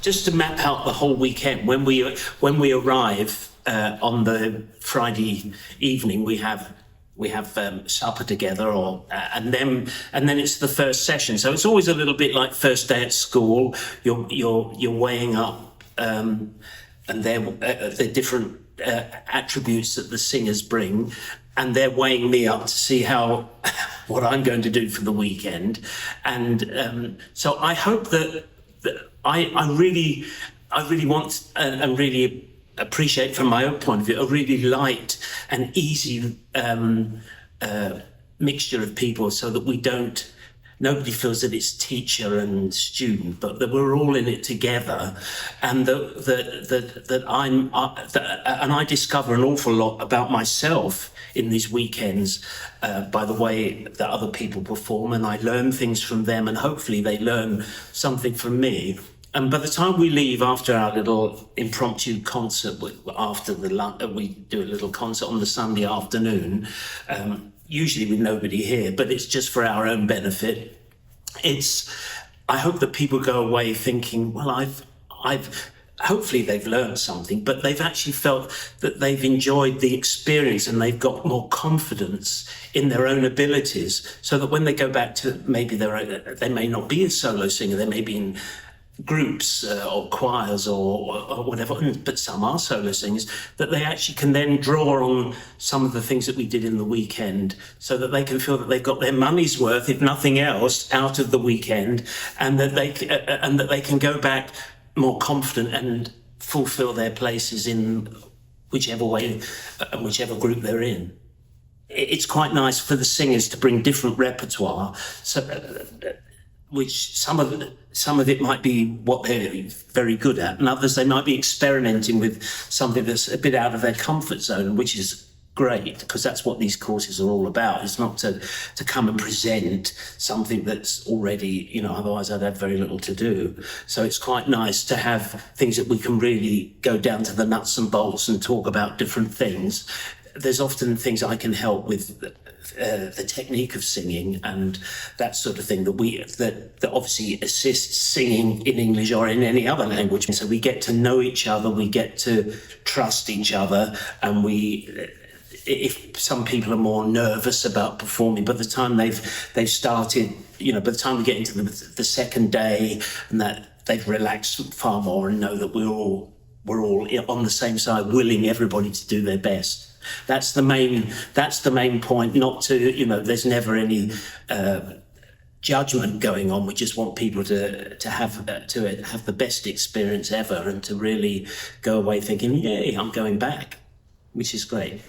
just to map out the whole weekend. When we arrive on the Friday evening, we have supper together, and then it's the first session. So it's always a little bit like first day at school. You're weighing up, and the different attributes that the singers bring, and they're weighing me up to see what I'm going to do for the weekend. And so I hope that I really want and really appreciate, from my own point of view, a really light and easy mixture of people, so that nobody feels that it's teacher and student, but that we're all in it together, and I discover an awful lot about myself in these weekends by the way that other people perform, and I learn things from them, and hopefully they learn something from me. And by the time we leave after our little impromptu concert, we do a little concert on the Sunday afternoon, usually with nobody here, but it's just for our own benefit. I hope that people go away thinking, well, hopefully they've learned something, but they've actually felt that they've enjoyed the experience, and they've got more confidence in their own abilities, so that when they go back to maybe they may not be a solo singer, they may be in groups or choirs or whatever, but some are solo singers, that they actually can then draw on some of the things that we did in the weekend, so that they can feel that they've got their money's worth, if nothing else, out of the weekend, and that they can go back more confident and fulfill their places in whichever way and whichever group they're in. It's quite nice for the singers to bring different repertoire, which some of it might be what they're very good at, and others they might be experimenting with something that's a bit out of their comfort zone, which is great, because that's what these courses are all about. It's not to come and present something that's already, otherwise I'd have very little to do. So it's quite nice to have things that we can really go down to the nuts and bolts and talk about different things. There's often things I can help with, the technique of singing and that sort of thing, that obviously assists singing in English or in any other language. So we get to know each other, we get to trust each other, and if some people are more nervous about performing, by the time they've started, by the time we get into the second day, and that they've relaxed far more and know that we're all on the same side, willing everybody to do their best. That's the main point. Not to, there's never any judgment going on. We just want people to have the best experience ever, and to really go away thinking, yay, I'm going back, which is great.